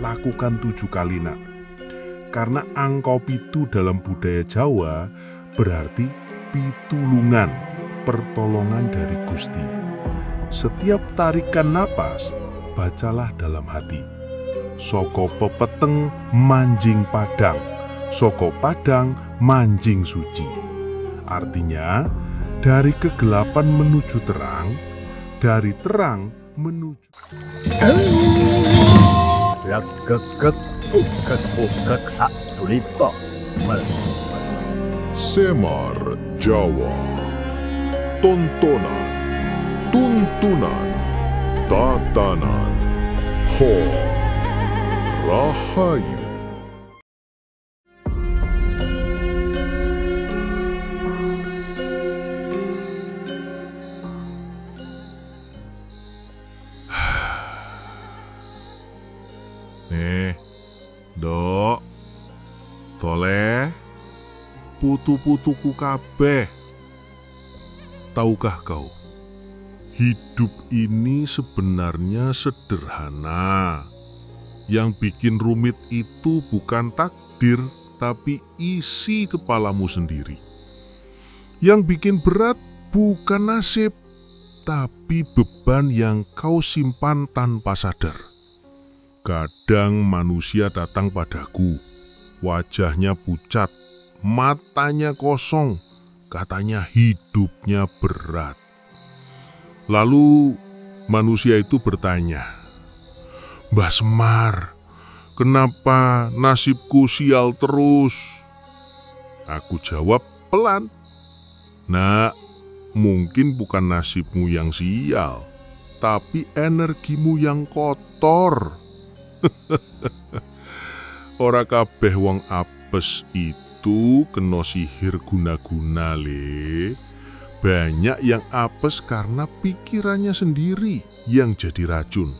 lakukan 7 kali nak. Karena angka 7 dalam budaya Jawa berarti pitulungan, pertolongan dari Gusti. Setiap tarikan napas, bacalah dalam hati. Soko pepeteng manjing padang, soko padang manjing suci. Artinya, dari kegelapan menuju terang, dari terang menuju... Semar Jawa. Tontonan, tuntunan, tatanan, ho, rahayu. Dok, toleh, putu-putuku kabeh. Tahukah kau, hidup ini sebenarnya sederhana. Yang bikin rumit itu bukan takdir, tapi isi kepalamu sendiri. Yang bikin berat bukan nasib, tapi beban yang kau simpan tanpa sadar. Kadang manusia datang padaku, wajahnya pucat, matanya kosong, katanya hidupnya berat. Lalu manusia itu bertanya, "Mbah Semar, kenapa nasibku sial terus?" Aku jawab pelan, "Nak, mungkin bukan nasibmu yang sial, tapi energimu yang kotor." Ora kabeh wong apes itu kena sihir guna-guna le. Banyak yang apes karena pikirannya sendiri yang jadi racun.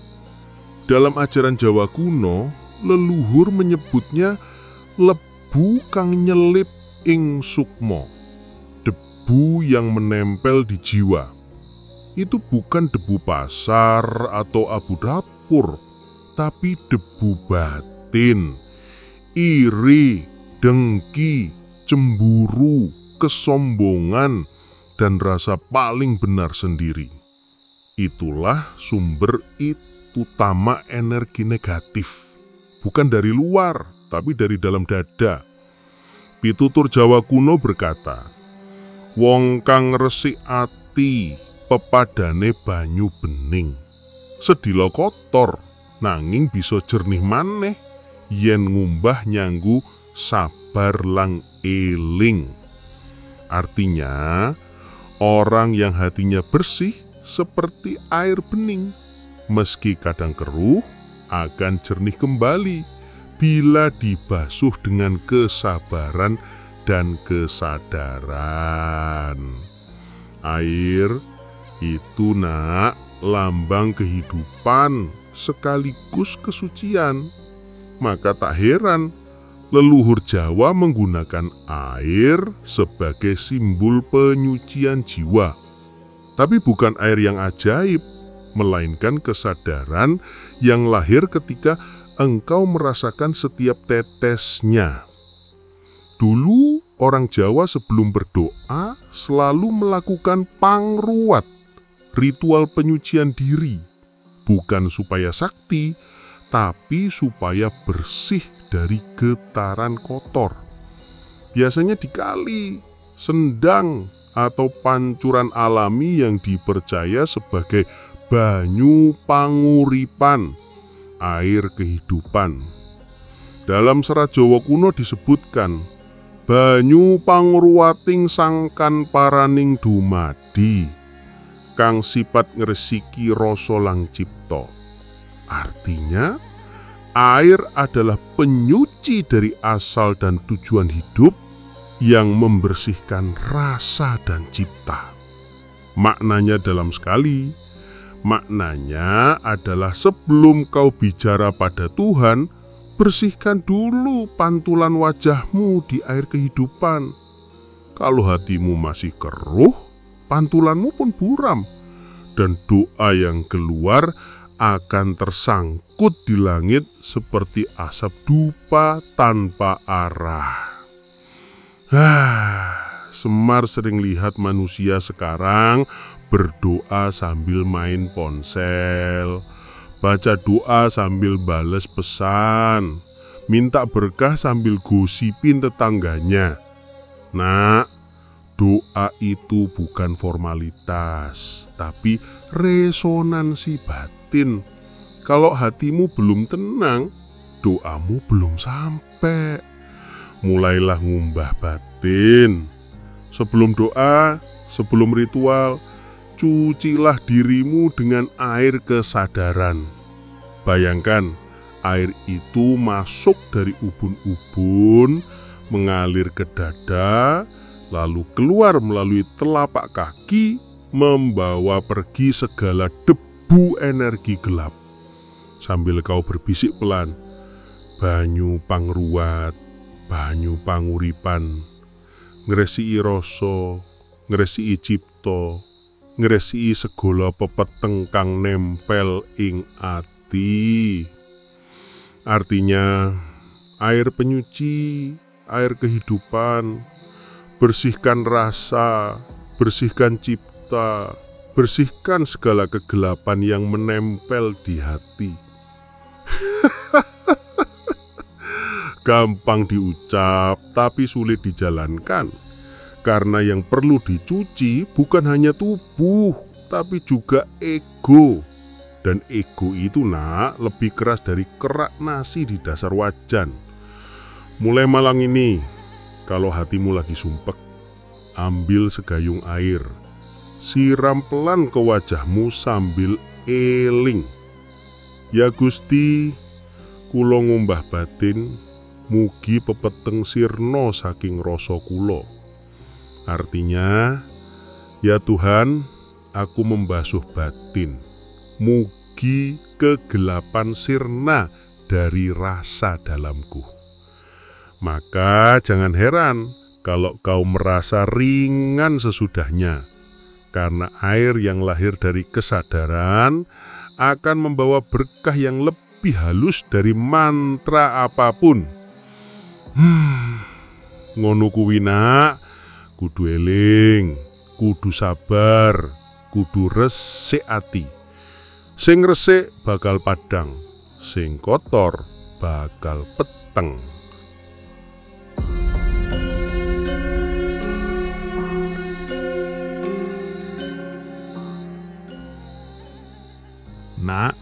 Dalam ajaran Jawa kuno, leluhur menyebutnya lebu kang nyelip ing sukmo, debu yang menempel di jiwa. Itu bukan debu pasar atau abu dapur, tapi debu batin, iri, dengki, cemburu, kesombongan, dan rasa paling benar sendiri. Itulah sumber utama energi negatif, bukan dari luar, tapi dari dalam dada. Pitutur Jawa kuno berkata, "Wong kang resik ati, pepadane banyu bening. Sedila kotor, nanging bisa jernih maneh yen ngumbah nyanggu sabar lang eling." Artinya, orang yang hatinya bersih seperti air bening, meski kadang keruh akan jernih kembali bila dibasuh dengan kesabaran dan kesadaran. Air itu nak lambang kehidupan sekaligus kesucian. Maka tak heran leluhur Jawa menggunakan air sebagai simbol penyucian jiwa. Tapi bukan air yang ajaib, melainkan kesadaran yang lahir ketika engkau merasakan setiap tetesnya. Dulu orang Jawa sebelum berdoa selalu melakukan pangruat, ritual penyucian diri. Bukan supaya sakti, tapi supaya bersih dari getaran kotor. Biasanya di kali, sendang, atau pancuran alami yang dipercaya sebagai banyu panguripan, air kehidupan. Dalam serat Jawa kuno disebutkan, banyu pangruwating sangkan paraning dumadi, kang sifat ngresiki rasa lang cipta. Artinya, air adalah penyuci dari asal dan tujuan hidup yang membersihkan rasa dan cipta. Maknanya dalam sekali, maknanya adalah sebelum kau bicara pada Tuhan, bersihkan dulu pantulan wajahmu di air kehidupan. Kalau hatimu masih keruh, pantulanmu pun buram, dan doa yang keluar akan tersangkut di langit seperti asap dupa tanpa arah. Semar sering lihat manusia sekarang berdoa sambil main ponsel, baca doa sambil bales pesan, minta berkah sambil gosipin tetangganya. Nak, doa itu bukan formalitas, tapi resonansi batin. Kalau hatimu belum tenang, doamu belum sampai. Mulailah ngumbah batin. Sebelum doa, sebelum ritual, cucilah dirimu dengan air kesadaran. Bayangkan, air itu masuk dari ubun-ubun, mengalir ke dada, lalu keluar melalui telapak kaki, membawa pergi segala debu energi gelap. Sambil kau berbisik pelan, banyu pangruwat, banyu panguripan, ngresiki rasa, ngresiki cipta, ngresiki segala pepeteng kang nempel ing ati. Artinya, air penyuci, air kehidupan, bersihkan rasa, bersihkan cipta, bersihkan segala kegelapan yang menempel di hati. Gampang diucap, tapi sulit dijalankan. Karena yang perlu dicuci bukan hanya tubuh, tapi juga ego. Dan ego itu, nak, lebih keras dari kerak nasi di dasar wajan. Mulai malam ini, kalau hatimu lagi sumpek, ambil segayung air, siram pelan ke wajahmu sambil eling. Ya Gusti, kula ngumbah batin, mugi pepeteng sirna saking rasa kula. Artinya, ya Tuhan, aku membasuh batin, mugi kegelapan sirna dari rasa dalamku. Maka jangan heran kalau kau merasa ringan sesudahnya, karena air yang lahir dari kesadaran akan membawa berkah yang lebih halus dari mantra apapun. Ngono kuwi, nak, kudu eling, kudu sabar, kudu resik ati. Sing resik bakal padang, sing kotor bakal peteng. Nak,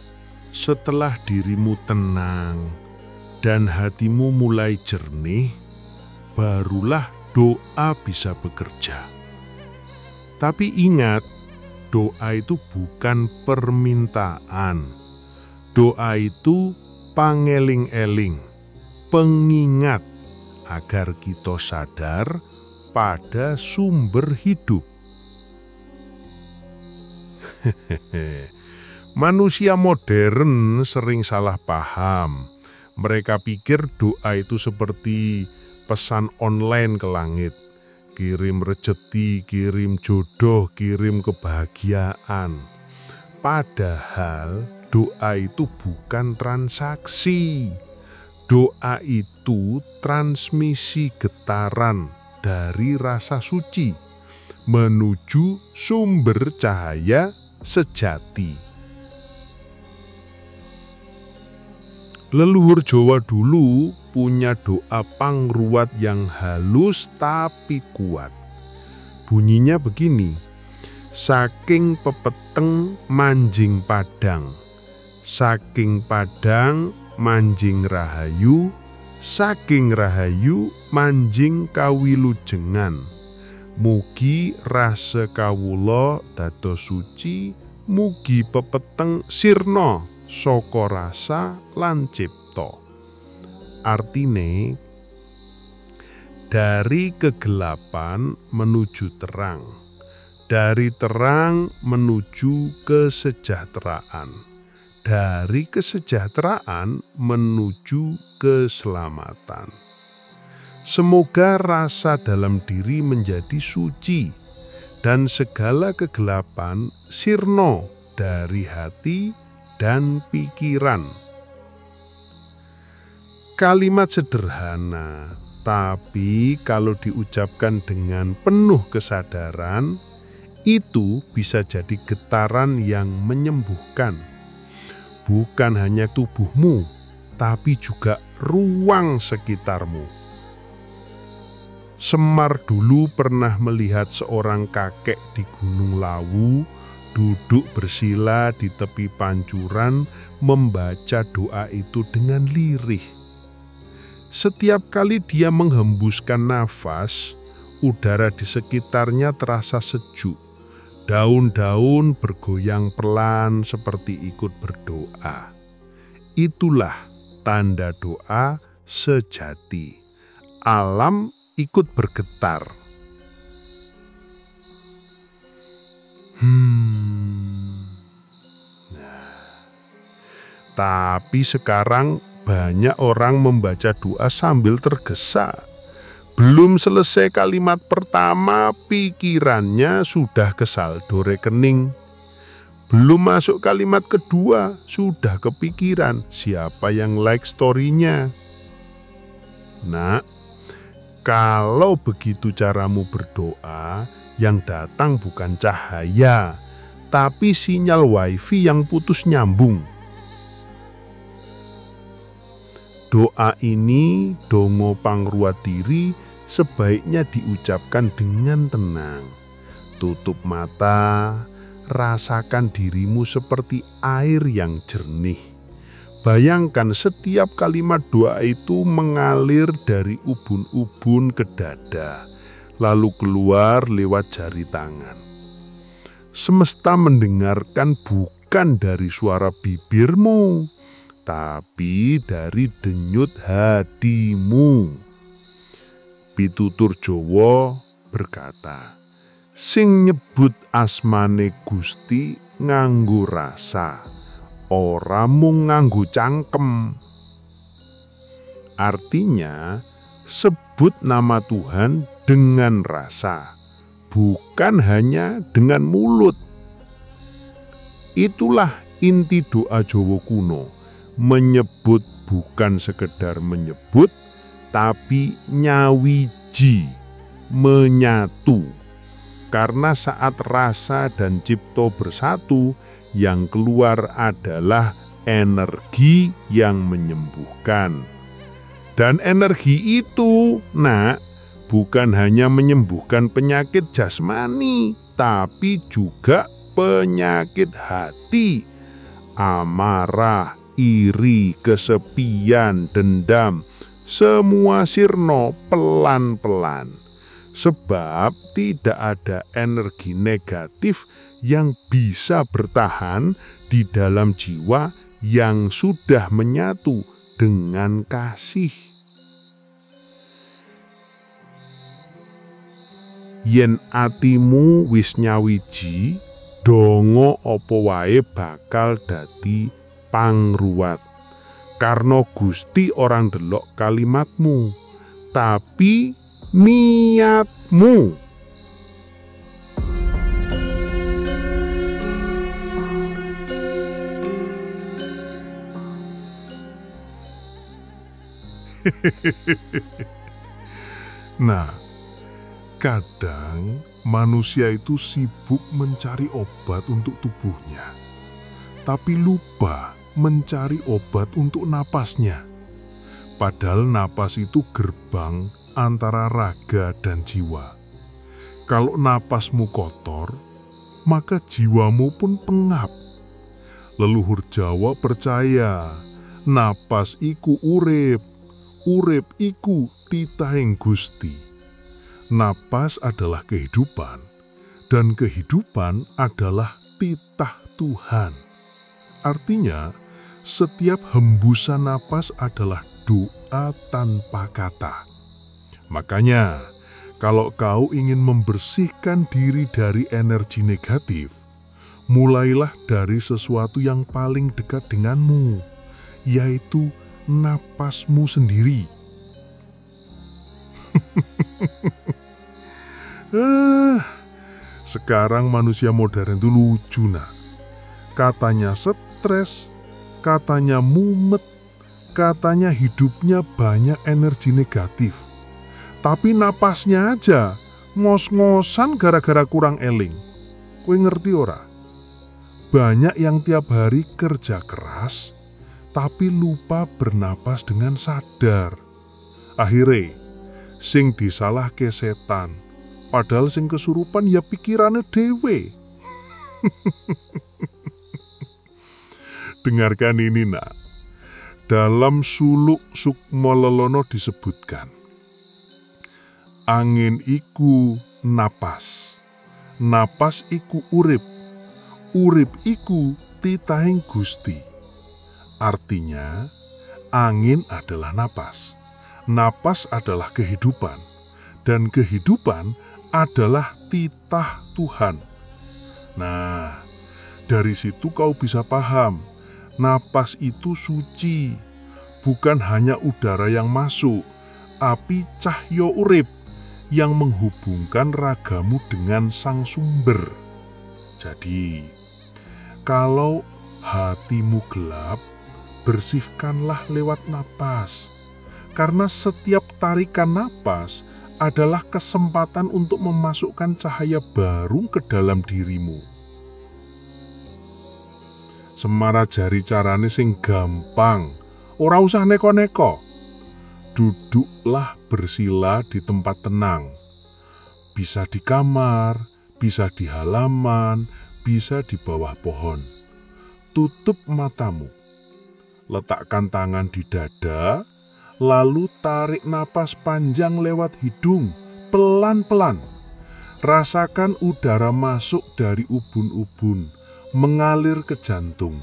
setelah dirimu tenang dan hatimu mulai jernih, barulah doa bisa bekerja. Tapi ingat, doa itu bukan permintaan. Doa itu pangeling-eling, pengingat agar kita sadar pada sumber hidup. Manusia modern sering salah paham. Mereka pikir doa itu seperti pesan online ke langit. Kirim rejeki, kirim jodoh, kirim kebahagiaan. Padahal doa itu bukan transaksi. Doa itu transmisi getaran dari rasa suci menuju sumber cahaya sejati. Leluhur Jawa dulu punya doa pangruwat yang halus tapi kuat. Bunyinya begini: saking pepeteng manjing padang, saking padang manjing rahayu, saking rahayu manjing kawilujengan. Mugi rasa kawula dados suci, mugi pepeteng sirna saka rasa lan cipta. Artine, dari kegelapan menuju terang, dari terang menuju kesejahteraan, dari kesejahteraan menuju keselamatan. Semoga rasa dalam diri menjadi suci dan segala kegelapan sirna dari hati dan pikiran. Kalimat sederhana, tapi kalau diucapkan dengan penuh kesadaran, itu bisa jadi getaran yang menyembuhkan. Bukan hanya tubuhmu, tapi juga ruang sekitarmu. Semar dulu pernah melihat seorang kakek di Gunung Lawu duduk bersila di tepi pancuran membaca doa itu dengan lirih. Setiap kali dia menghembuskan nafas, udara di sekitarnya terasa sejuk. Daun-daun bergoyang pelan seperti ikut berdoa. Itulah tanda doa sejati. Alam ikut bergetar. Tapi sekarang banyak orang membaca doa sambil tergesa. Belum selesai kalimat pertama, pikirannya sudah ke saldo rekening. Belum masuk kalimat kedua, sudah kepikiran siapa yang like story-nya. Nah, kalau begitu caramu berdoa, yang datang bukan cahaya, tapi sinyal wifi yang putus nyambung. Doa ini, dongo pangruatiri, sebaiknya diucapkan dengan tenang. Tutup mata, rasakan dirimu seperti air yang jernih. Bayangkan setiap kalimat doa itu mengalir dari ubun-ubun ke dada, lalu keluar lewat jari tangan. Semesta mendengarkan bukan dari suara bibirmu, tapi dari denyut hatimu. Pitutur Jawa berkata, sing nyebut asmane Gusti nganggo rasa, ora mung nganggo cangkem. Artinya, sebut nama Tuhan dengan rasa, bukan hanya dengan mulut. Itulah inti doa Jawa kuno, menyebut bukan sekedar menyebut, tapi nyawiji, menyatu. Karena saat rasa dan cipto bersatu, yang keluar adalah energi yang menyembuhkan. Dan energi itu, bukan hanya menyembuhkan penyakit jasmani, tapi juga penyakit hati, amarah, iri, kesepian, dendam, semua sirna pelan-pelan. Sebab tidak ada energi negatif yang bisa bertahan di dalam jiwa yang sudah menyatu dengan kasih. Yen atimu wis nyawiji, donga apa wae bakal dadi pangruwat. Karena Gusti orang delok kalimatmu, tapi niatmu. Nah, kadang manusia itu sibuk mencari obat untuk tubuhnya, tapi lupa mencari obat untuk napasnya. Padahal napas itu gerbang antara raga dan jiwa. Kalau napasmu kotor, maka jiwamu pun pengap. Leluhur Jawa percaya, napas iku urip, urip iku titahing Gusti. Napas adalah kehidupan, dan kehidupan adalah titah Tuhan. Artinya, setiap hembusan napas adalah doa tanpa kata. Makanya, kalau kau ingin membersihkan diri dari energi negatif, mulailah dari sesuatu yang paling dekat denganmu, yaitu napasmu sendiri. Sekarang manusia modern itu lucu, nah. Katanya set, stres, katanya mumet, katanya hidupnya banyak energi negatif. Tapi napasnya aja ngos-ngosan gara-gara kurang eling. Kowe ngerti ora? Banyak yang tiap hari kerja keras, tapi lupa bernapas dengan sadar. Akhirnya, sing disalahke setan, padahal sing kesurupan ya pikirannya dewe. Dengarkan ini nak. Dalam suluk Sukma Lelono disebutkan, angin iku napas, napas iku urip, urip iku titahing Gusti. Artinya, angin adalah napas, napas adalah kehidupan, dan kehidupan adalah titah Tuhan. Nah, dari situ kau bisa paham, napas itu suci, bukan hanya udara yang masuk, api cahyo urip yang menghubungkan ragamu dengan sang sumber. Jadi, kalau hatimu gelap, bersihkanlah lewat napas, karena setiap tarikan napas adalah kesempatan untuk memasukkan cahaya baru ke dalam dirimu. Semara jari carane sing gampang, ora usah neko-neko. Duduklah bersila di tempat tenang. Bisa di kamar, bisa di halaman, bisa di bawah pohon. Tutup matamu. Letakkan tangan di dada, lalu tarik napas panjang lewat hidung, pelan-pelan. Rasakan udara masuk dari ubun-ubun, mengalir ke jantung.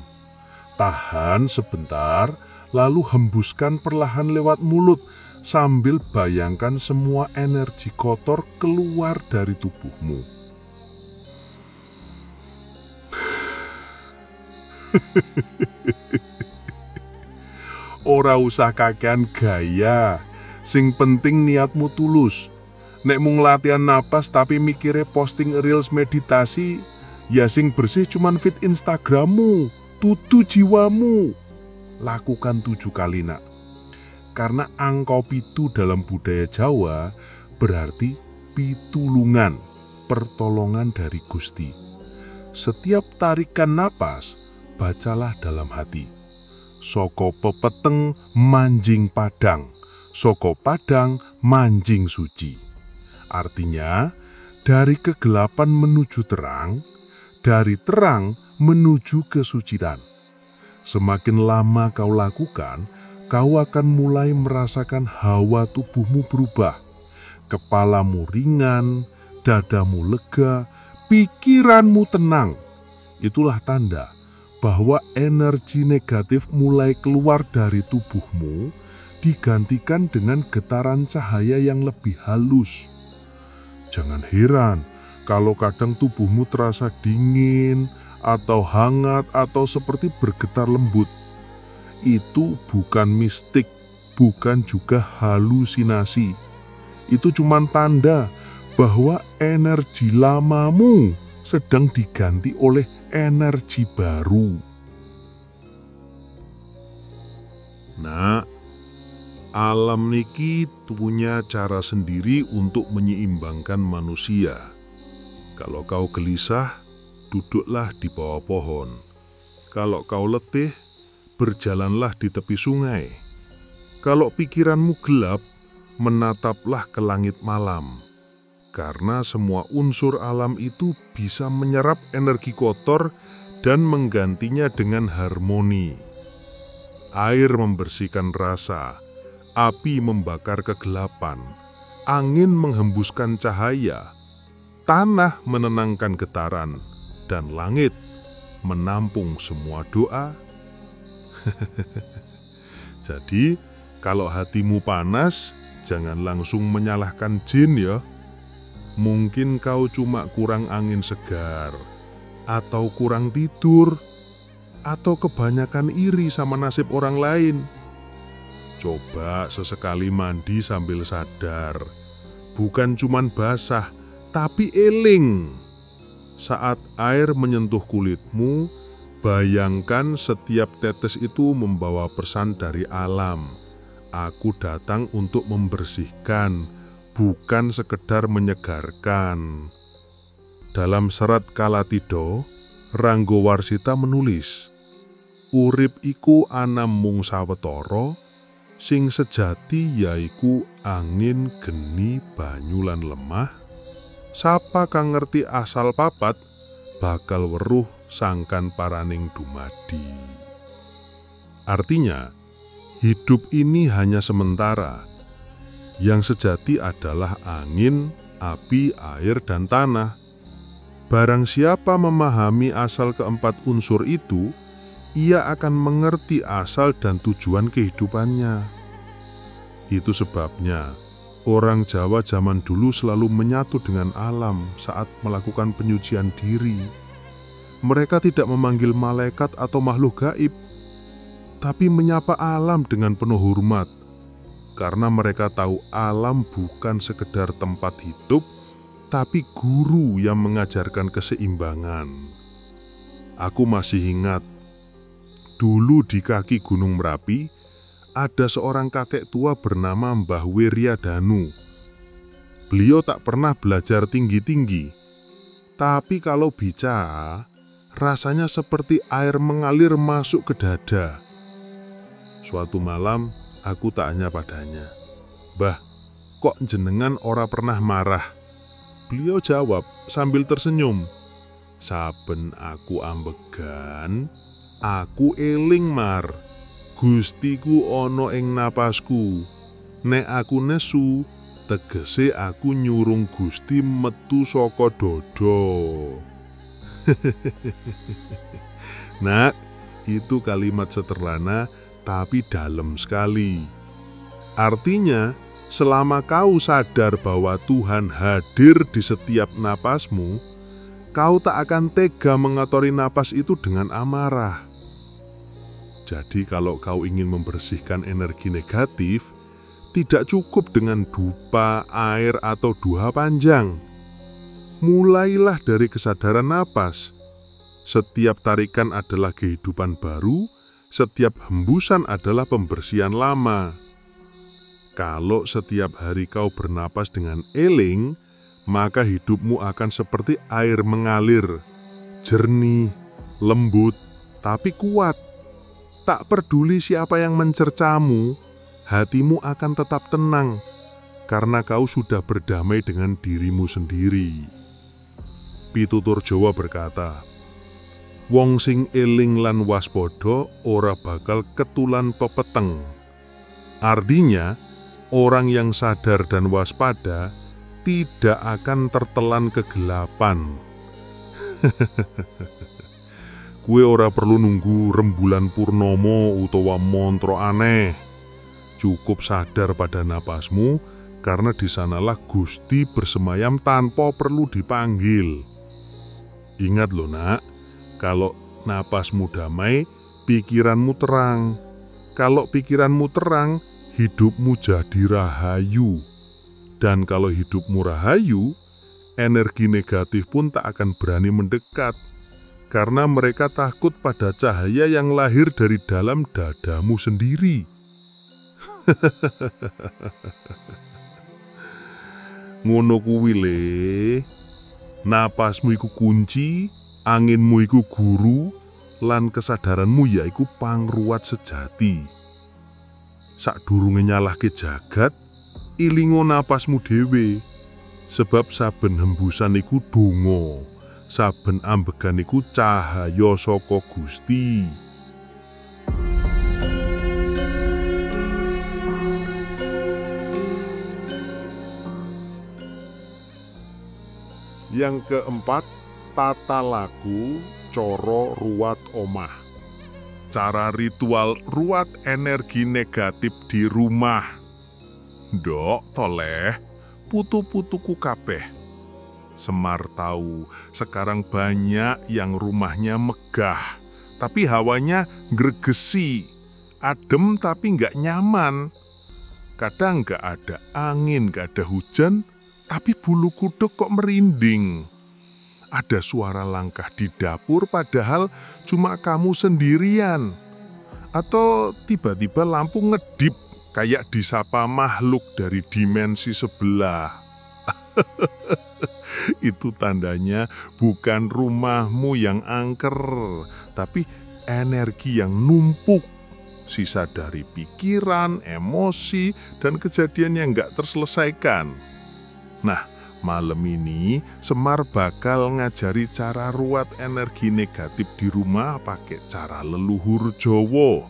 Tahan sebentar, lalu hembuskan perlahan lewat mulut, sambil bayangkan semua energi kotor keluar dari tubuhmu. Ora usah kakean gaya, sing penting niatmu tulus. Nek mung latihan napas tapi mikire posting reels meditasi, ya sing bersih cuman feed Instagrammu, tutu jiwamu. Lakukan 7 kali nak. Karena angka 7 dalam budaya Jawa berarti pitulungan, pertolongan dari Gusti. Setiap tarikan napas, bacalah dalam hati. Soko pepeteng manjing padang, soko padang manjing suci. Artinya, dari kegelapan menuju terang, dari terang menuju kesucian. Semakin lama kau lakukan, kau akan mulai merasakan hawa tubuhmu berubah. Kepalamu ringan, dadamu lega, pikiranmu tenang. Itulah tanda bahwa energi negatif mulai keluar dari tubuhmu, digantikan dengan getaran cahaya yang lebih halus. Jangan heran kalau kadang tubuhmu terasa dingin, atau hangat, atau seperti bergetar lembut. Itu bukan mistik, bukan juga halusinasi. Itu cuma tanda bahwa energi lamamu sedang diganti oleh energi baru. Nah, alam niki punya cara sendiri untuk menyeimbangkan manusia. Kalau kau gelisah, duduklah di bawah pohon. Kalau kau letih, berjalanlah di tepi sungai. Kalau pikiranmu gelap, menataplah ke langit malam. Karena semua unsur alam itu bisa menyerap energi kotor dan menggantinya dengan harmoni. Air membersihkan rasa, api membakar kegelapan, angin menghembuskan cahaya, tanah menenangkan getaran, dan langit menampung semua doa. Jadi, kalau hatimu panas, jangan langsung menyalahkan jin ya. Mungkin kau cuma kurang angin segar, atau kurang tidur, atau kebanyakan iri sama nasib orang lain. Coba sesekali mandi sambil sadar, bukan cuman basah, tapi eling. Saat air menyentuh kulitmu, Bayangkan setiap tetes itu membawa pesan dari alam. Aku datang untuk membersihkan, bukan sekedar menyegarkan. Dalam serat Kalatido, Ranggawarsita menulis, urip iku ana mung sawetara, sing sejati yaiku angin, geni, banyu lan lemah. Sapa kang ngerti asal papat, bakal weruh sangkan paraning dumadi. Artinya, hidup ini hanya sementara. Yang sejati adalah angin, api, air, dan tanah. Barang siapa memahami asal keempat unsur itu, ia akan mengerti asal dan tujuan kehidupannya. Itu sebabnya orang Jawa zaman dulu selalu menyatu dengan alam saat melakukan penyucian diri. Mereka tidak memanggil malaikat atau makhluk gaib, tapi menyapa alam dengan penuh hormat, karena mereka tahu alam bukan sekedar tempat hidup, tapi guru yang mengajarkan keseimbangan. Aku masih ingat, dulu di kaki Gunung Merapi, ada seorang kakek tua bernama Mbah Wiryadanu. Beliau tak pernah belajar tinggi-tinggi, tapi kalau bicara, rasanya seperti air mengalir masuk ke dada. Suatu malam, aku tanya padanya, "Mbah, kok jenengan ora pernah marah?" Beliau jawab sambil tersenyum, "Saben aku ambegan, aku eling Mar. Gustiku ono ing napasku. Nek aku nesu, tegese aku nyurung Gusti metu saka dodo." Nak, itu kalimat sederhana tapi dalam sekali. Artinya, selama kau sadar bahwa Tuhan hadir di setiap napasmu, kau tak akan tega mengotori napas itu dengan amarah. Jadi kalau kau ingin membersihkan energi negatif, tidak cukup dengan dupa, air, atau duha panjang. Mulailah dari kesadaran napas. Setiap tarikan adalah kehidupan baru, setiap hembusan adalah pembersihan lama. Kalau setiap hari kau bernapas dengan eling, maka hidupmu akan seperti air mengalir, jernih, lembut, tapi kuat. Tak peduli siapa yang mencercamu, hatimu akan tetap tenang, karena kau sudah berdamai dengan dirimu sendiri. Pitutur Jawa berkata, wong sing eling lan waspada ora bakal ketulan pepeteng. Artinya, orang yang sadar dan waspada tidak akan tertelan kegelapan. Kue ora perlu nunggu rembulan purnomo utawa montro aneh. Cukup sadar pada napasmu, karena di sanalah Gusti bersemayam tanpa perlu dipanggil. Ingat loh nak, kalau napasmu damai, pikiranmu terang. Kalau pikiranmu terang, hidupmu jadi rahayu. Dan kalau hidupmu rahayu, energi negatif pun tak akan berani mendekat. Karena mereka takut pada cahaya yang lahir dari dalam dadamu sendiri. Ngono kuwi le. Napasmu iku kunci, anginmu iku guru, lan kesadaranmu yaiku pangruwat sejati. Sakdurunge nyalahke jagat, ilingo napasmu dhewe. Sebab saben hembusan iku donga, saben ambegan iku cahaya saka Gusti. Yang keempat, tata laku coro ruwat omah. Cara ritual ruwat energi negatif di rumah. Ndok toleh, putu-putuku kabeh. Semar tahu, sekarang banyak yang rumahnya megah, tapi hawanya gregesi, adem tapi nggak nyaman. Kadang nggak ada angin, nggak ada hujan, tapi bulu kuduk kok merinding. ada suara langkah di dapur padahal cuma kamu sendirian. Atau tiba-tiba lampu ngedip kayak disapa makhluk dari dimensi sebelah. Itu tandanya bukan rumahmu yang angker, tapi energi yang numpuk. Sisa dari pikiran, emosi, dan kejadian yang gak terselesaikan. Nah, malam ini Semar bakal ngajari cara ruat energi negatif di rumah pakai cara leluhur Jawa.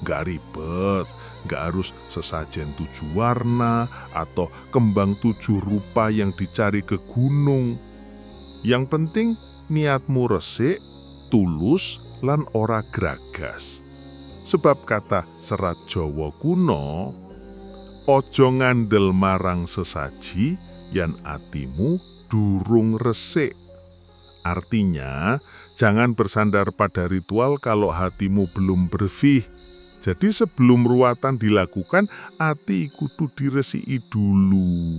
Gak ribet, gak harus sesajen 7 warna atau kembang 7 rupa yang dicari ke gunung. Yang penting niatmu resik, tulus, lan ora gragas. Sebab kata serat Jawa kuno, ojo ngandel marang sesaji yan atimu durung resik. Artinya, jangan bersandar pada ritual kalau hatimu belum bersih. Jadi sebelum ruatan dilakukan, ati kudu diresiki dulu.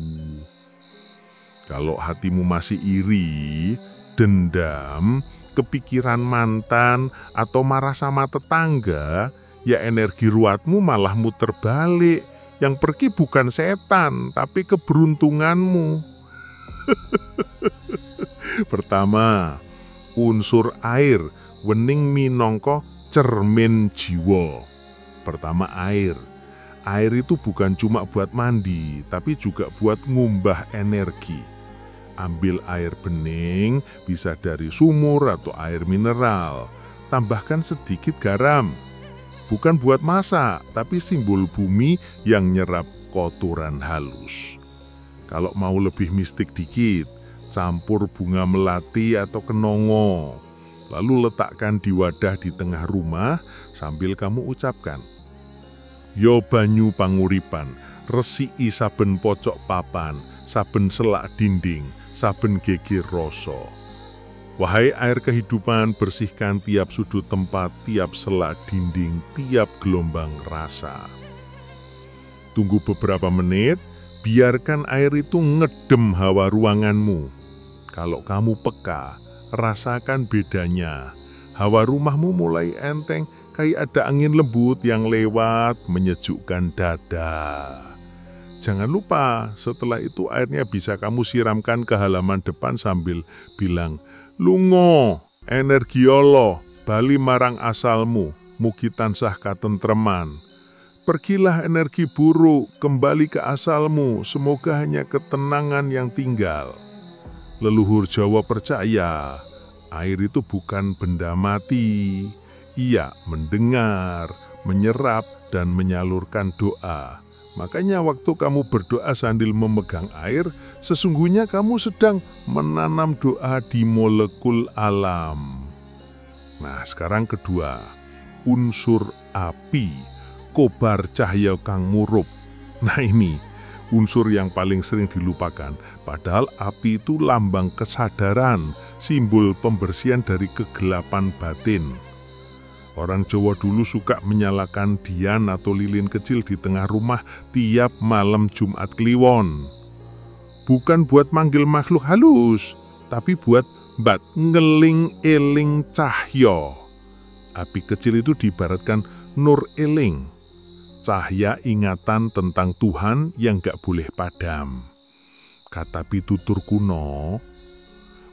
Kalau hatimu masih iri, dendam, kepikiran mantan, atau marah sama tetangga, ya energi ruatmu malah muter balik. Yang pergi bukan setan, tapi keberuntunganmu. Pertama, unsur air, wening minangka cermin jiwa. Pertama air. Air itu bukan cuma buat mandi, tapi juga buat ngumbah energi. Ambil air bening, bisa dari sumur atau air mineral. Tambahkan sedikit garam. Bukan buat masak, tapi simbol bumi yang nyerap kotoran halus. Kalau mau lebih mistik dikit, campur bunga melati atau kenongo. Lalu letakkan di wadah di tengah rumah sambil kamu ucapkan, "Yo banyu panguripan, resiki saben pojok papan, saben selak dinding, saben geger rasa. Wahai air kehidupan, bersihkan tiap sudut tempat, tiap selak dinding, tiap gelombang rasa." Tunggu beberapa menit, biarkan air itu ngedem hawa ruanganmu. Kalau kamu peka, rasakan bedanya. Hawa rumahmu mulai enteng, kayak ada angin lembut yang lewat menyejukkan dada. Jangan lupa, setelah itu airnya bisa kamu siramkan ke halaman depan sambil bilang, "Lungo, energi Allah, bali marang asalmu, mugi tansah katentreman. Pergilah energi buruk, kembali ke asalmu, semoga hanya ketenangan yang tinggal." Leluhur Jawa percaya, air itu bukan benda mati. Ia mendengar, menyerap, dan menyalurkan doa. Makanya waktu kamu berdoa sambil memegang air, sesungguhnya kamu sedang menanam doa di molekul alam. Nah, sekarang kedua, unsur api, kobar cahya kang murup. Nah ini, unsur yang paling sering dilupakan. Padahal api itu lambang kesadaran, simbol pembersihan dari kegelapan batin. Orang Jawa dulu suka menyalakan dian atau lilin kecil di tengah rumah tiap malam Jumat Kliwon. Bukan buat manggil makhluk halus, tapi buat bat ngeling-eling cahya. Api kecil itu diibaratkan nur eling, cahaya ingatan tentang Tuhan yang gak boleh padam. Kata pitutur kuno,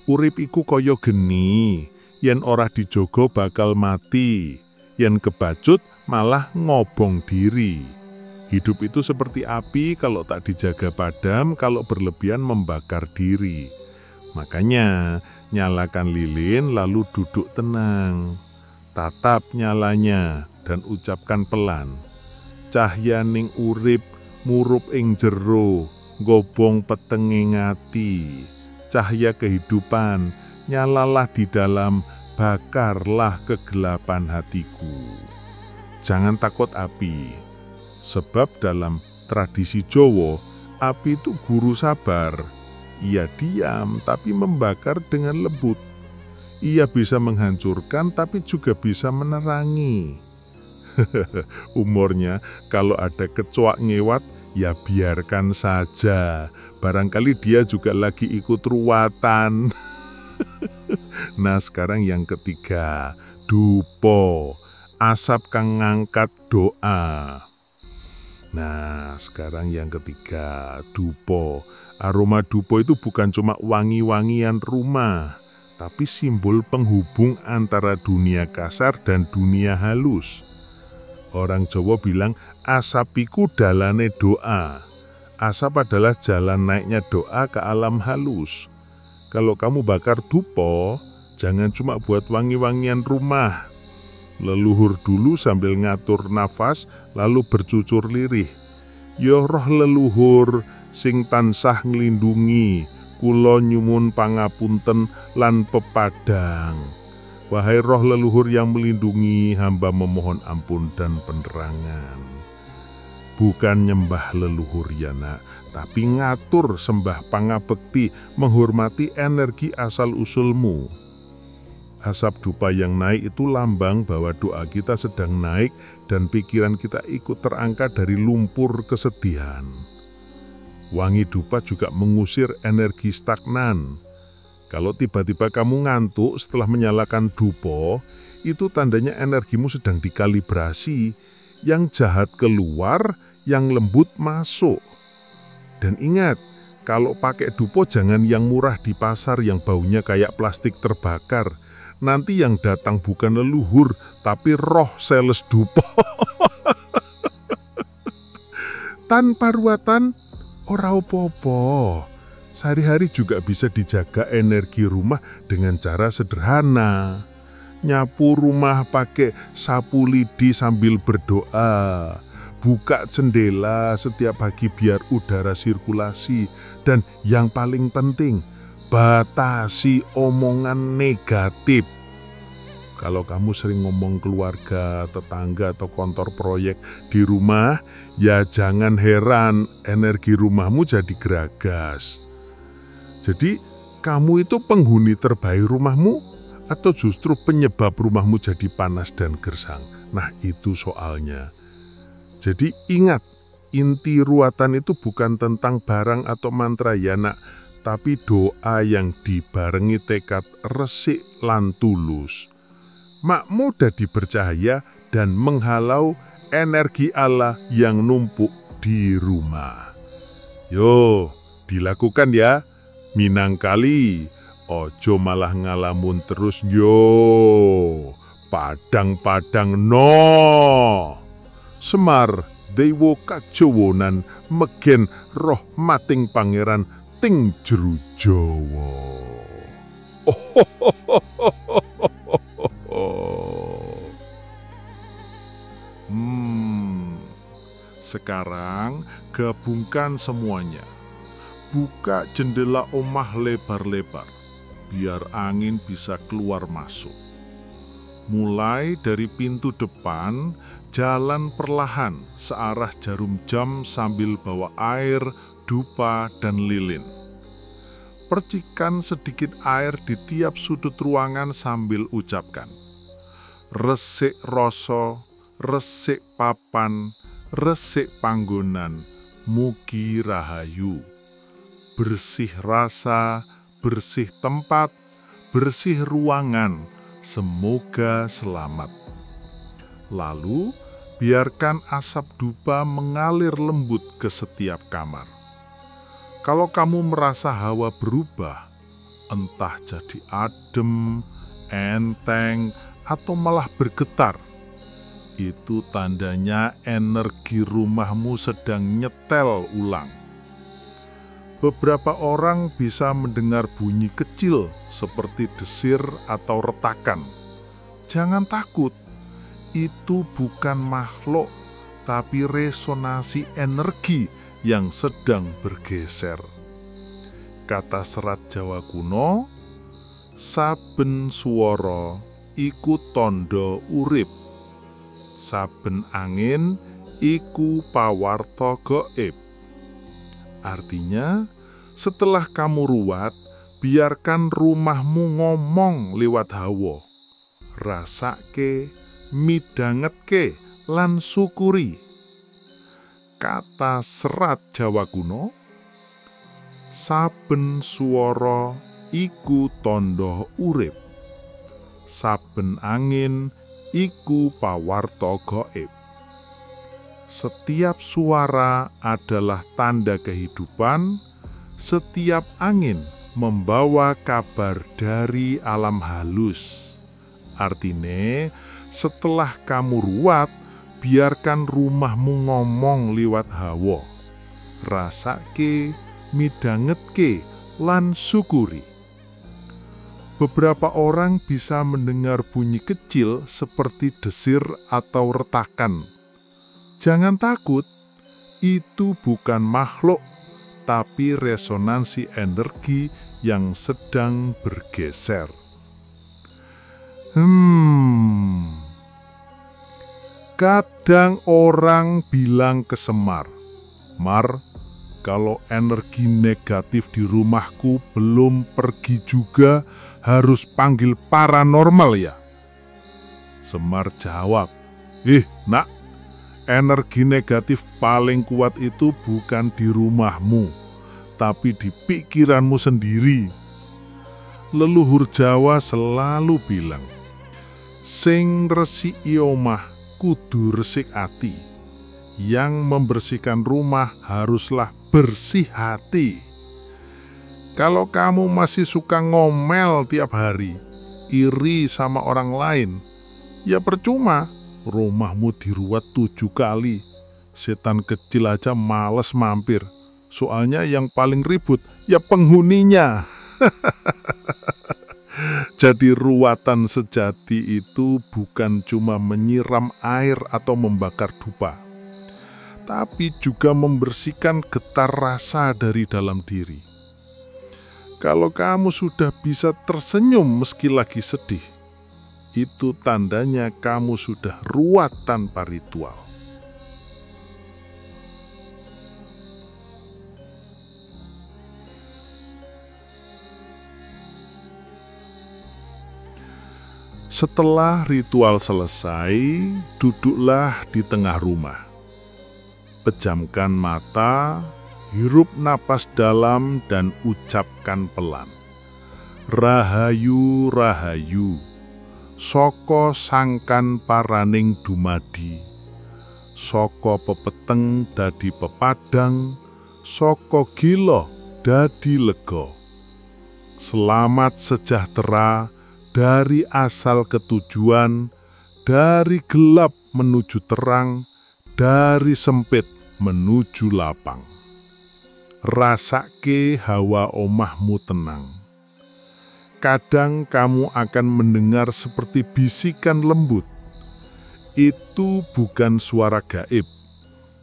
urip iku kaya geni, yen ora dijogo bakal mati, yen kebacut malah ngobong diri. Hidup itu seperti api, kalau tak dijaga padam, kalau berlebihan membakar diri. Makanya nyalakan lilin lalu duduk tenang, tatap nyalanya dan ucapkan pelan, "Cahyaning urip murup ing jero, gobong petenging ati, cahya kehidupan nyalalah di dalam, bakarlah kegelapan hatiku." Jangan takut api, sebab dalam tradisi Jawa, api itu guru sabar. Ia diam tapi membakar dengan lembut. Ia bisa menghancurkan tapi juga bisa menerangi. Umurnya, kalau ada kecoak ngewat, ya biarkan saja. Barangkali dia juga lagi ikut ruatan. Nah, sekarang yang ketiga, dupa, asap kang ngangkat doa. Nah, sekarang yang ketiga, dupa. Aroma dupa itu bukan cuma wangi-wangian rumah, tapi simbol penghubung antara dunia kasar dan dunia halus. Orang Jawa bilang, asap iku dalane doa. Asap adalah jalan naiknya doa ke alam halus. Kalau kamu bakar dupa, jangan cuma buat wangi-wangian rumah. Leluhur dulu sambil ngatur nafas, lalu bercucur lirih. Yo roh leluhur sing tansah nglindungi, kula nyumun pangapunten lan pepadang. Wahai roh leluhur yang melindungi, hamba memohon ampun dan penerangan. Bukan nyembah leluhur ya nak, tapi ngatur sembah pangabekti, menghormati energi asal-usulmu. Asap dupa yang naik itu lambang bahwa doa kita sedang naik dan pikiran kita ikut terangkat dari lumpur kesedihan. Wangi dupa juga mengusir energi stagnan. Kalau tiba-tiba kamu ngantuk setelah menyalakan dupa, itu tandanya energimu sedang dikalibrasi, yang jahat keluar, yang lembut masuk. Dan ingat, kalau pakai dupa jangan yang murah di pasar yang baunya kayak plastik terbakar. Nanti yang datang bukan leluhur, tapi roh sales dupa. Tanpa ruatan, ora opo-opo. Sehari-hari juga bisa dijaga energi rumah dengan cara sederhana. Nyapu rumah pakai sapu lidi sambil berdoa. Buka jendela setiap pagi biar udara sirkulasi. Dan yang paling penting, batasi omongan negatif. Kalau kamu sering ngomong keluarga, tetangga, atau kantor proyek di rumah, ya jangan heran energi rumahmu jadi geragas. Jadi, kamu itu penghuni terbaik rumahmu atau justru penyebab rumahmu jadi panas dan gersang? Nah, itu soalnya. Jadi ingat, inti ruatan itu bukan tentang barang atau mantra ya nak, tapi doa yang dibarengi tekad resik lan tulus. Makmu dadi bercahaya dan menghalau energi Allah yang numpuk di rumah. Yo, dilakukan ya. Minangkali, ojo malah ngalamun terus yo. Padang-padang no. Semar dewa kajowonan megen roh mating pangeran ting jero Jawa. Sekarang gabungkan semuanya. Buka jendela omah lebar-lebar, biar angin bisa keluar masuk. Mulai dari pintu depan, jalan perlahan searah jarum jam sambil bawa air, dupa, dan lilin. Percikan sedikit air di tiap sudut ruangan sambil ucapkan, resik rasa, resik papan, resik panggonan, mugi rahayu. Bersih rasa, bersih tempat, bersih ruangan, semoga selamat. Lalu, biarkan asap dupa mengalir lembut ke setiap kamar. Kalau kamu merasa hawa berubah, entah jadi adem, enteng, atau malah bergetar, itu tandanya energi rumahmu sedang nyetel ulang. Beberapa orang bisa mendengar bunyi kecil seperti desir atau retakan. Jangan takut, itu bukan makhluk, tapi resonansi energi yang sedang bergeser. Kata serat Jawa kuno, saben swara iku tondo urip, saben angin iku pawarta gaib. Artinya, setelah kamu ruwat, biarkan rumahmu ngomong lewat hawa. Rasake, midangetke, lan syukuri. Kata serat Jawa kuno, saben swara iku tondo urip. Saben angin iku pawarta gaib. Setiap suara adalah tanda kehidupan, setiap angin membawa kabar dari alam halus. Artine, setelah kamu ruwat, biarkan rumahmu ngomong liwat hawa. Rasake, midangetke, lan syukuri. Beberapa orang bisa mendengar bunyi kecil seperti desir atau retakan. Jangan takut, itu bukan makhluk, tapi resonansi energi yang sedang bergeser. Kadang orang bilang ke Semar, "Mar, kalau energi negatif di rumahku belum pergi juga, harus panggil paranormal ya?" Semar jawab, "Nak, energi negatif paling kuat itu bukan di rumahmu, tapi di pikiranmu sendiri." Leluhur Jawa selalu bilang, "Sing resiki omah kudu resik ati." Yang membersihkan rumah haruslah bersih hati. Kalau kamu masih suka ngomel tiap hari, iri sama orang lain, ya percuma, rumahmu diruat 7 kali. Setan kecil aja males mampir. Soalnya yang paling ribut ya penghuninya. Jadi ruatan sejati itu bukan cuma menyiram air atau membakar dupa, tapi juga membersihkan getar rasa dari dalam diri. Kalau kamu sudah bisa tersenyum meski lagi sedih, itu tandanya kamu sudah ruat tanpa ritual. Setelah ritual selesai, duduklah di tengah rumah. Pejamkan mata, hirup napas dalam dan ucapkan pelan. Rahayu, rahayu, saka sangkan paraning dumadi, saka pepeteng dadi pepadang, saka gila dadi lega. Selamat sejahtera dari asal ke tujuan, dari gelap menuju terang, dari sempit menuju lapang. Rasake hawa omahmu tenang. Kadang kamu akan mendengar seperti bisikan lembut. Itu bukan suara gaib,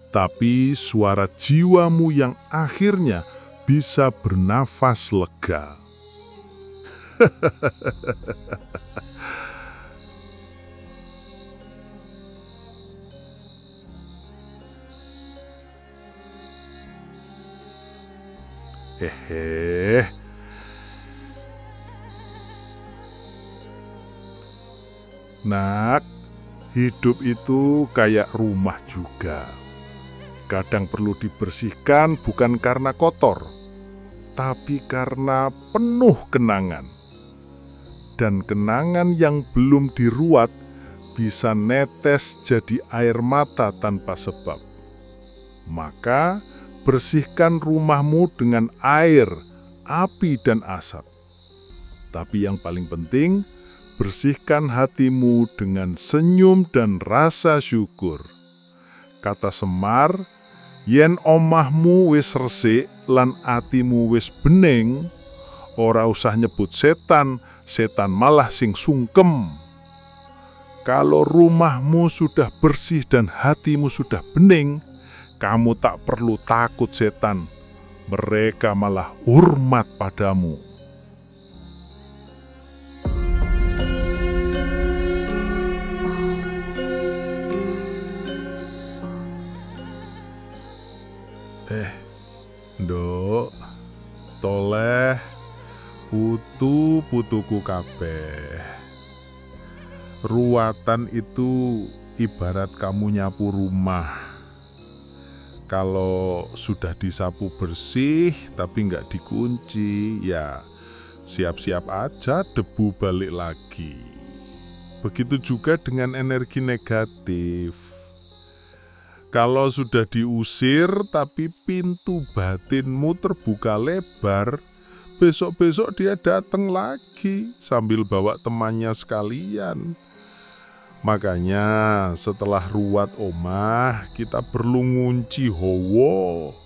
tapi suara jiwamu yang akhirnya bisa bernafas lega. Nak, hidup itu kayak rumah juga. Kadang perlu dibersihkan bukan karena kotor, tapi karena penuh kenangan. Dan kenangan yang belum diruat bisa netes jadi air mata tanpa sebab. Maka bersihkan rumahmu dengan air, api, dan asap. Tapi yang paling penting, bersihkan hatimu dengan senyum dan rasa syukur. Kata Semar, yen omahmu wis resik lan atimu wis bening, ora usah nyebut setan, setan malah sing sungkem. Kalau rumahmu sudah bersih dan hatimu sudah bening, kamu tak perlu takut setan. Mereka malah hormat padamu. Nduk, toleh, putu-putuku kabeh. Ruatan itu ibarat kamu nyapu rumah. Kalau sudah disapu bersih tapi nggak dikunci, ya siap-siap aja debu balik lagi. Begitu juga dengan energi negatif. Kalau sudah diusir tapi pintu batinmu terbuka lebar, besok-besok dia datang lagi sambil bawa temannya sekalian. Makanya setelah ruwat omah, kita perlu ngunci hawa.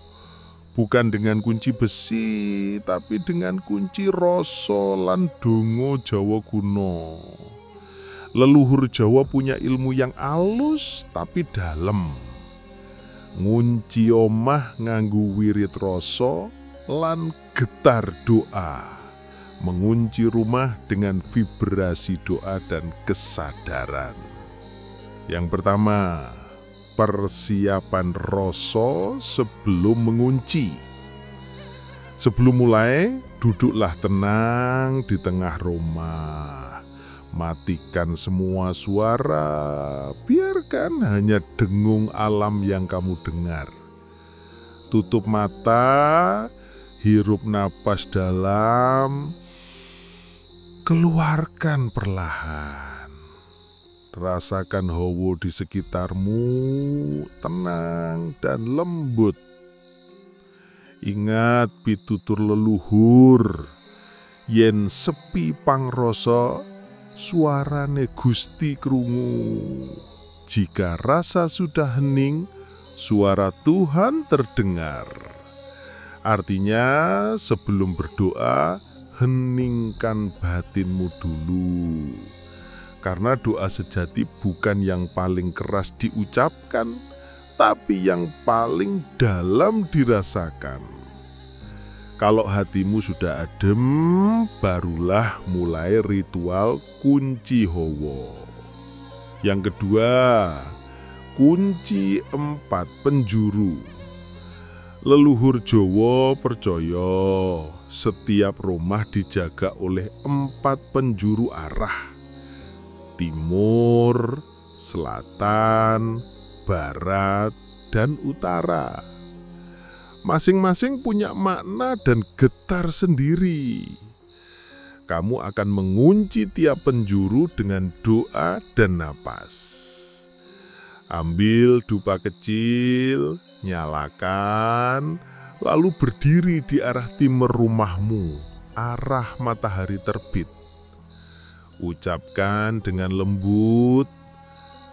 Bukan dengan kunci besi, tapi dengan kunci rasa lan donga Jawa kuno. Leluhur Jawa punya ilmu yang alus tapi dalam. Ngunci omah nganggo wirid rasa lan getar doa. Mengunci rumah dengan vibrasi doa dan kesadaran. Yang pertama, persiapan rasa sebelum mengunci. Sebelum mulai, duduklah tenang di tengah rumah. Matikan semua suara, biarkan hanya dengung alam yang kamu dengar. Tutup mata, hirup napas dalam, keluarkan perlahan. Rasakan hawa di sekitarmu tenang dan lembut. Ingat pitutur leluhur, yen sepi pangrasa, suarane Gusti krungu. Jika rasa sudah hening, suara Tuhan terdengar. Artinya sebelum berdoa, heningkan batinmu dulu. Karena doa sejati bukan yang paling keras diucapkan, tapi yang paling dalam dirasakan. Kalau hatimu sudah adem, barulah mulai ritual kunci hawa. Yang kedua, kunci 4 penjuru. Leluhur Jawa percaya setiap rumah dijaga oleh 4 penjuru arah. Timur, selatan, barat, dan utara. Masing-masing punya makna dan getar sendiri. Kamu akan mengunci tiap penjuru dengan doa dan napas. Ambil dupa kecil, nyalakan, lalu berdiri di arah timur rumahmu, arah matahari terbit. Ucapkan dengan lembut,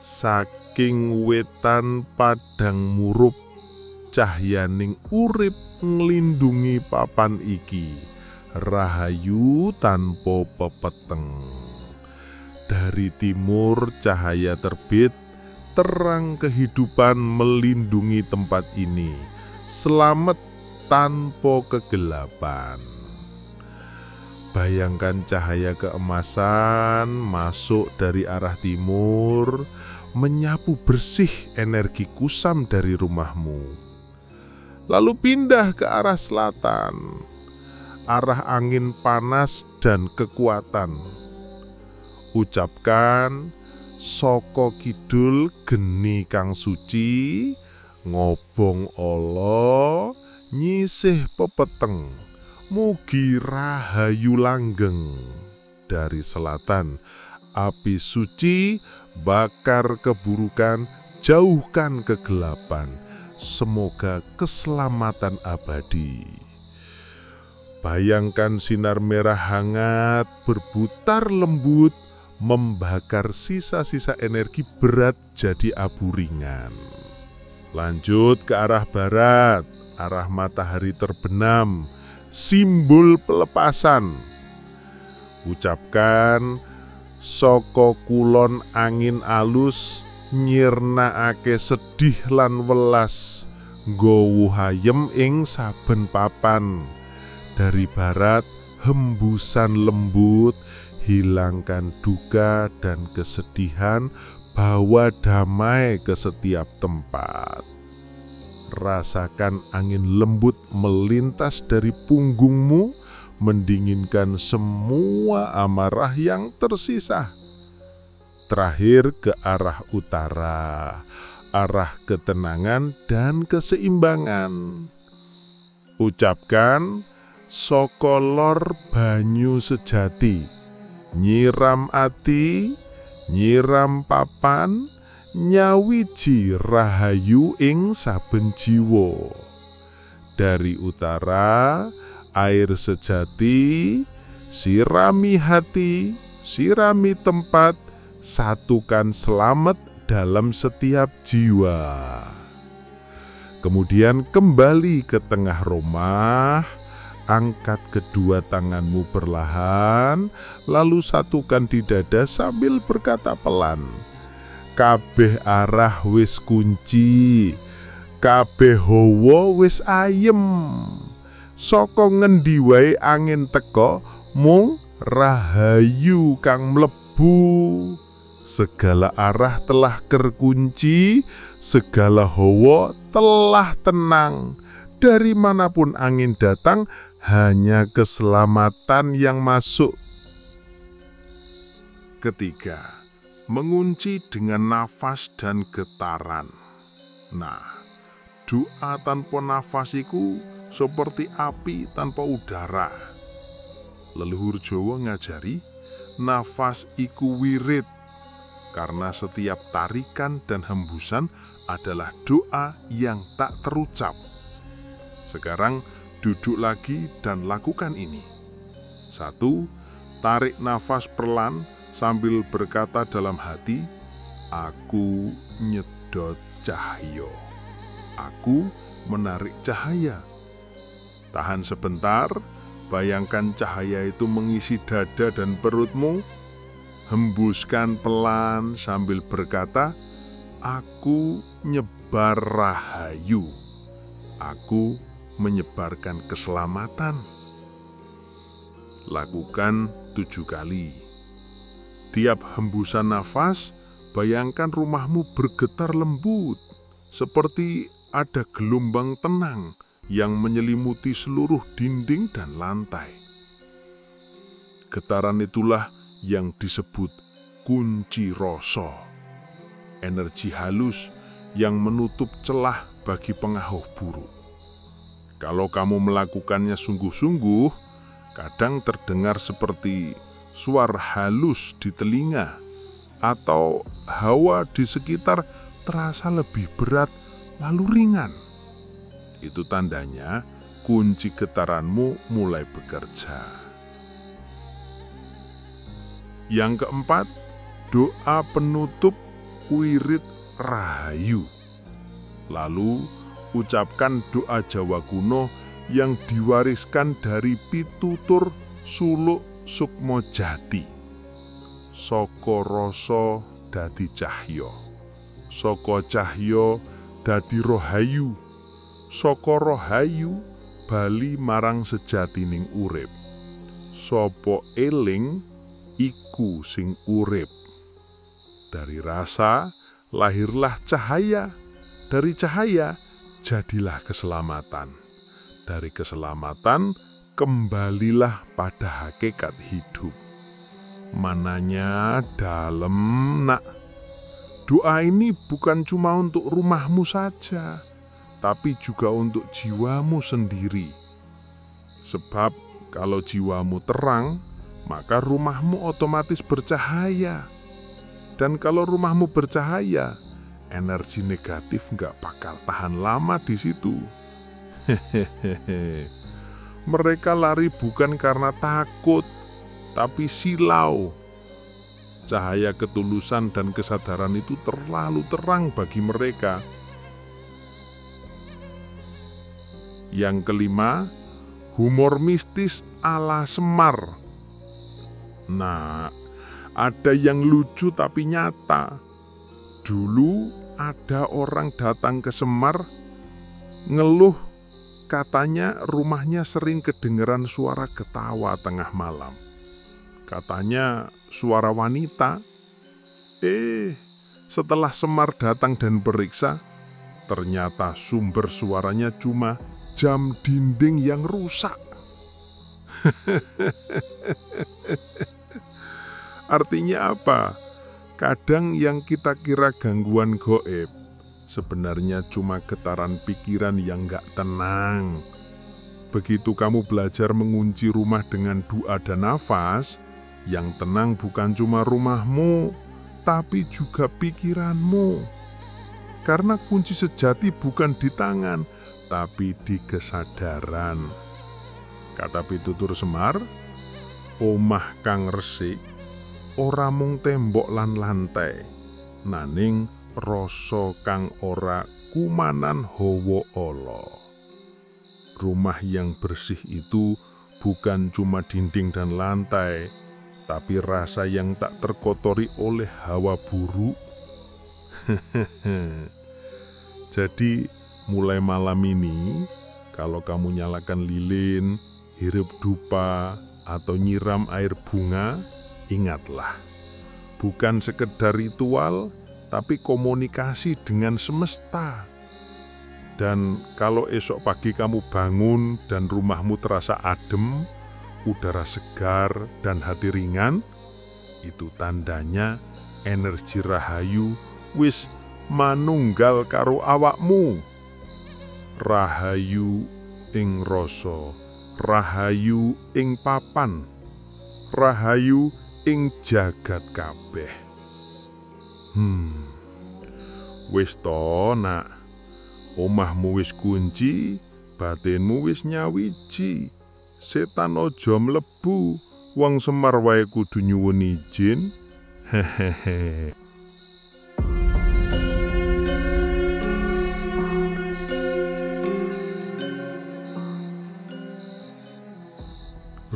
saking wetan padang murup, cahyaning urip nglindungi papan iki, rahayu tanpa pepeteng. Dari timur cahaya terbit, terang kehidupan melindungi tempat ini, selamat tanpa kegelapan. Bayangkan cahaya keemasan masuk dari arah timur, menyapu bersih energi kusam dari rumahmu. Lalu pindah ke arah selatan, arah angin panas dan kekuatan. Ucapkan, saka kidul geni kang suci, ngobong ala, nyisih pepeteng, mugi rahayu langgeng. Dari selatan, api suci bakar keburukan, jauhkan kegelapan, semoga keselamatan abadi. Bayangkan sinar merah hangat berputar lembut, membakar sisa-sisa energi berat jadi abu ringan. Lanjut ke arah barat, arah matahari terbenam, simbol pelepasan. Ucapkan, saka kulon angin alus, nyirnakake sedih lan welas, nggawa hayem ing saben papan. Dari barat, hembusan lembut, hilangkan duka dan kesedihan, bawa damai ke setiap tempat. Rasakan angin lembut melintas dari punggungmu, mendinginkan semua amarah yang tersisa. Terakhir ke arah utara, arah ketenangan dan keseimbangan. Ucapkan, saka lor banyu sejati, nyiram ati, nyiram papan, nyawiji rahayu ing saben jiwa. Dari utara, air sejati, sirami hati, sirami tempat, satukan selamat dalam setiap jiwa. Kemudian kembali ke tengah rumah, angkat kedua tanganmu perlahan, lalu satukan di dada sambil berkata pelan, kabeh arah wis kunci, kabeh hawa wis ayem, saka ngendi wae angin teka, mung rahayu kang mlebu. Segala arah telah terkunci, segala hawa telah tenang. Dari manapun angin datang, hanya keselamatan yang masuk. Ketiga, mengunci dengan nafas dan getaran. Nah, doa tanpa nafas iku seperti api tanpa udara. Leluhur Jawa ngajari, nafas iku wirid, karena setiap tarikan dan hembusan adalah doa yang tak terucap. Sekarang duduk lagi dan lakukan ini. 1. Tarik nafas perlahan sambil berkata dalam hati, aku nyedot cahaya. Aku menarik cahaya. Tahan sebentar, bayangkan cahaya itu mengisi dada dan perutmu. Hembuskan pelan sambil berkata, aku nyebar rahayu. Aku menyebarkan keselamatan. Lakukan 7 kali. Tiap hembusan nafas, bayangkan rumahmu bergetar lembut, seperti ada gelombang tenang yang menyelimuti seluruh dinding dan lantai. Getaran itulah yang disebut kunci rasa, energi halus yang menutup celah bagi pengaruh buruk. Kalau kamu melakukannya sungguh-sungguh, kadang terdengar seperti suara halus di telinga, atau hawa di sekitar terasa lebih berat lalu ringan. Itu tandanya kunci getaranmu mulai bekerja. Yang keempat, doa penutup wirid rahayu. Lalu ucapkan doa Jawa kuno yang diwariskan dari pitutur Suluk Sukmojati. Saka rasa dadi cahya, saka cahya dadi rohayu, saka rohayu bali marang sejatining urip. Sapa eling iku sing urip. Dari rasa lahirlah cahaya, dari cahaya jadilah keselamatan, dari keselamatan kembalilah pada hakikat hidup. Mananya dalam, nak. Doa ini bukan cuma untuk rumahmu saja, tapi juga untuk jiwamu sendiri. Sebab kalau jiwamu terang, maka rumahmu otomatis bercahaya. Dan kalau rumahmu bercahaya, energi negatif nggak bakal tahan lama di situ. Mereka lari bukan karena takut, tapi silau. Cahaya ketulusan dan kesadaran itu terlalu terang bagi mereka. Yang kelima, humor mistis ala Semar. Nah, ada yang lucu tapi nyata. Dulu ada orang datang ke Semar, ngeluh katanya rumahnya sering kedengeran suara ketawa tengah malam. Katanya suara wanita. Setelah Semar datang dan periksa, ternyata sumber suaranya cuma jam dinding yang rusak. Artinya apa? Kadang yang kita kira gangguan gaib sebenarnya cuma getaran pikiran yang gak tenang. begitu kamu belajar mengunci rumah dengan doa dan nafas, yang tenang bukan cuma rumahmu, tapi juga pikiranmu. Karena kunci sejati bukan di tangan, tapi di kesadaran. Kata Pitutur Semar, omah kang resik, ora mung tembok lan lantai, naning rasa kang ora kumanan hawa ala. Rumah yang bersih itu bukan cuma dinding dan lantai, tapi rasa yang tak terkotori oleh hawa buruk. Jadi mulai malam ini, kalau kamu nyalakan lilin, hirup dupa, atau nyiram air bunga, ingatlah, bukan sekedar ritual, tapi komunikasi dengan semesta. Dan kalau esok pagi kamu bangun dan rumahmu terasa adem, udara segar dan hati ringan, itu tandanya energi rahayu wis manunggal karo awakmu. Rahayu ing rasa, rahayu ing papan, rahayu ing jagat kabeh. Wis to nak, omahmu wis kunci, batinmu wis nyawiji. Setan aja mlebu, wong Semar wae kudu nyuwun izin. Hehehe.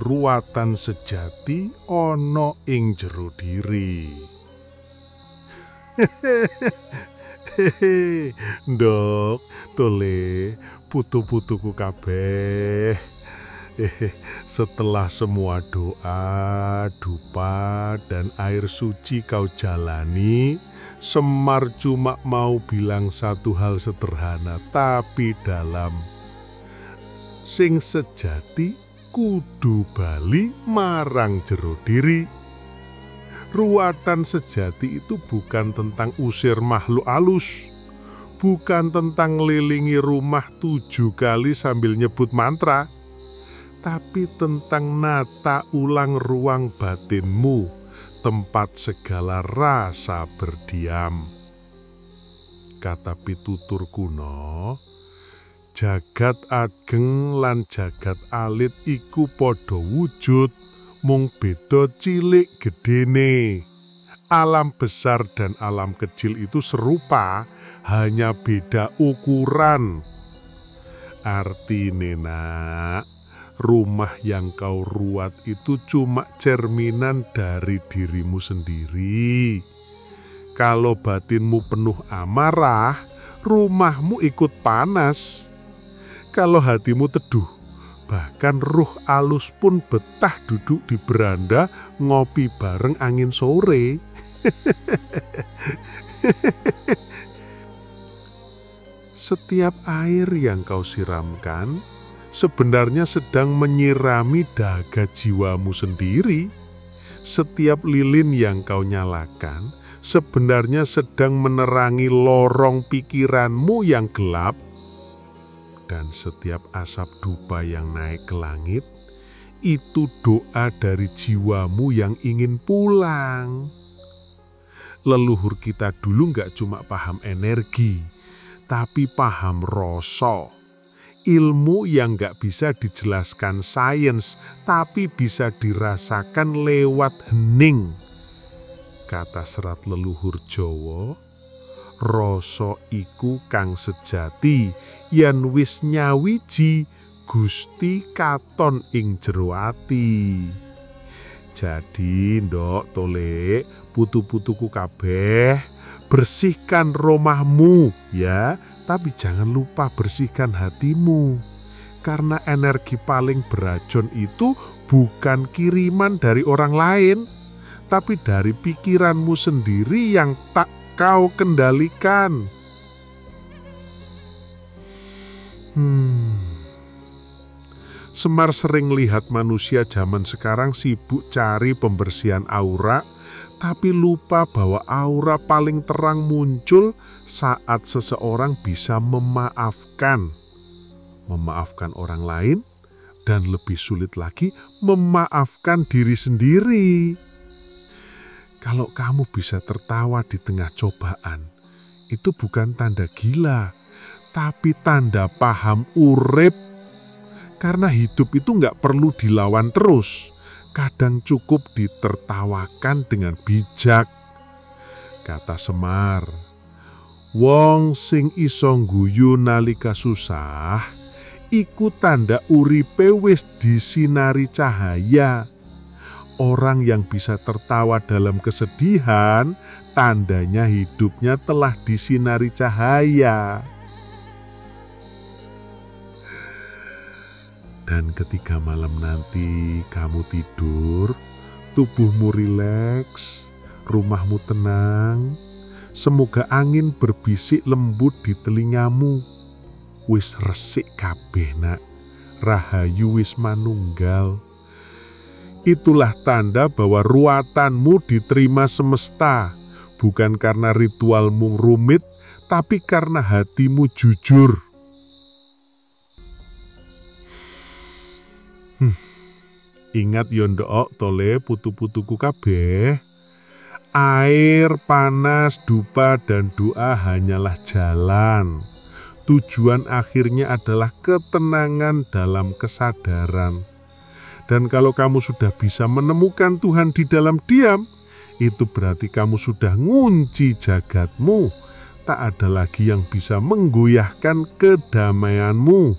Ruwatan sejati ana ing jero diri. Ndok, tole, putu-putuku kabeh. Setelah semua doa, dupa, dan air suci kau jalani, Semar cuma mau bilang satu hal sederhana tapi dalam. Sing sejati kudu bali marang jero diri. Ruwatan sejati itu bukan tentang usir makhluk halus, bukan tentang ngelilingi rumah 7 kali sambil nyebut mantra, tapi tentang nata ulang ruang batinmu, tempat segala rasa berdiam. Kata pitutur kuno, jagat ageng lan jagat alit iku padha wujud, mung beda cilik gedene. Alam besar dan alam kecil itu serupa, hanya beda ukuran. Artine nak, rumah yang kau ruat itu cuma cerminan dari dirimu sendiri. Kalau batinmu penuh amarah, rumahmu ikut panas. Kalau hatimu teduh, bahkan ruh alus pun betah duduk di beranda ngopi bareng angin sore. Setiap air yang kau siramkan sebenarnya sedang menyirami dahaga jiwamu sendiri. Setiap lilin yang kau nyalakan sebenarnya sedang menerangi lorong pikiranmu yang gelap. Dan setiap asap dupa yang naik ke langit, itu doa dari jiwamu yang ingin pulang. Leluhur kita dulu gak cuma paham energi, tapi paham rasa. Ilmu yang gak bisa dijelaskan sains, tapi bisa dirasakan lewat hening. Kata serat leluhur Jawa, rasa iku kang sejati, yen wis nyawiji Gusti katon ing jero ati. Jadi ndok tolek, putu-putuku kabeh, bersihkan rumahmu ya, tapi jangan lupa bersihkan hatimu. Karena energi paling beracun itu bukan kiriman dari orang lain, tapi dari pikiranmu sendiri yang tak kau kendalikan. Semar sering lihat manusia zaman sekarang sibuk cari pembersihan aura, tapi lupa bahwa aura paling terang muncul saat seseorang bisa memaafkan. Memaafkan orang lain dan lebih sulit lagi memaafkan diri sendiri. Kalau kamu bisa tertawa di tengah cobaan, itu bukan tanda gila, tapi tanda paham urip. Karena hidup itu nggak perlu dilawan terus, kadang cukup ditertawakan dengan bijak. Kata Semar, wong sing iso ngguyu nalika susah, iku tanda uripe wis disinari cahaya. Orang yang bisa tertawa dalam kesedihan, tandanya hidupnya telah disinari cahaya. Dan ketika malam nanti kamu tidur, tubuhmu rileks, rumahmu tenang, semoga angin berbisik lembut di telingamu. Wis resik kabeh nak, rahayu wis manunggal. Itulah tanda bahwa ruatanmu diterima semesta, bukan karena ritualmu rumit, tapi karena hatimu jujur. Ingat yo ndok tole putu-putuku kabeh. Air, panas, dupa, dan doa hanyalah jalan. Tujuan akhirnya adalah ketenangan dalam kesadaran. Dan kalau kamu sudah bisa menemukan Tuhan di dalam diam, itu berarti kamu sudah ngunci jagatmu. Tak ada lagi yang bisa menggoyahkan kedamaianmu.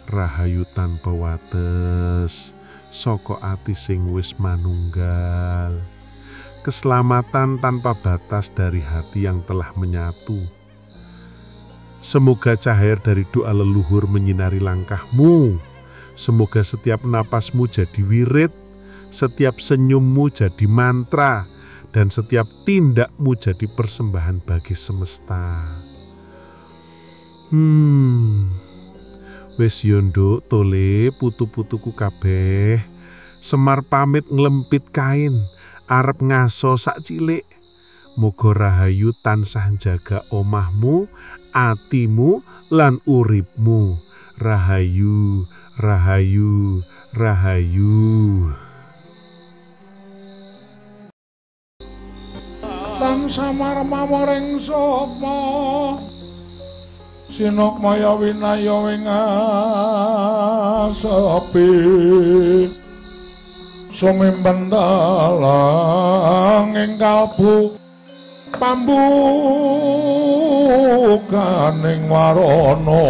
Rahayu tanpa wates, soko ati sing wis manunggal. Keselamatan tanpa batas dari hati yang telah menyatu. Semoga cahaya dari doa leluhur menyinari langkahmu. Semoga setiap napasmu jadi wirid, setiap senyummu jadi mantra, dan setiap tindakmu jadi persembahan bagi semesta. Wes yondo tole putu-putuku kabeh. Semar pamit nglempit kain, arep ngaso sak cilik. Moga rahayu tansah jaga omahmu, atimu, lan uripmu. Rahayu, rahayu, rahayu. Tan samar mawaring sapa sinok maya winaya wingasepi sumimpen dalang ing kalbu pambukaning warana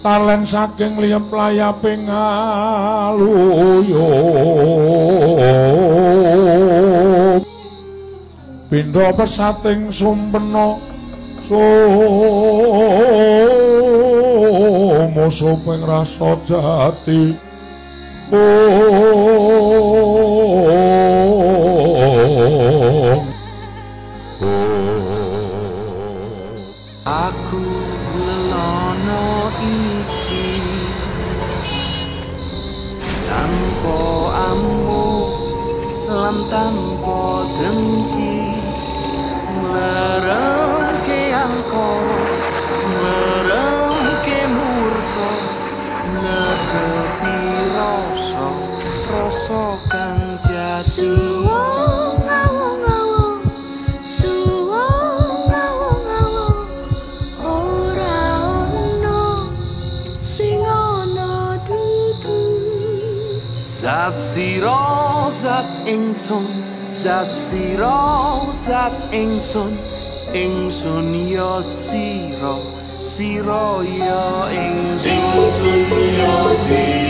talen saking liyep layaping aluyup pindha pesating sumpena musuping rasa jati aku lelono iki tanpa ambu lan tanpa dengki nglerengke angkara nglerengke murka netepi rasa kang jati Zat sira zat ingsun zat sira zat ingsun ingsun ya sira sira ya ingsun ya sira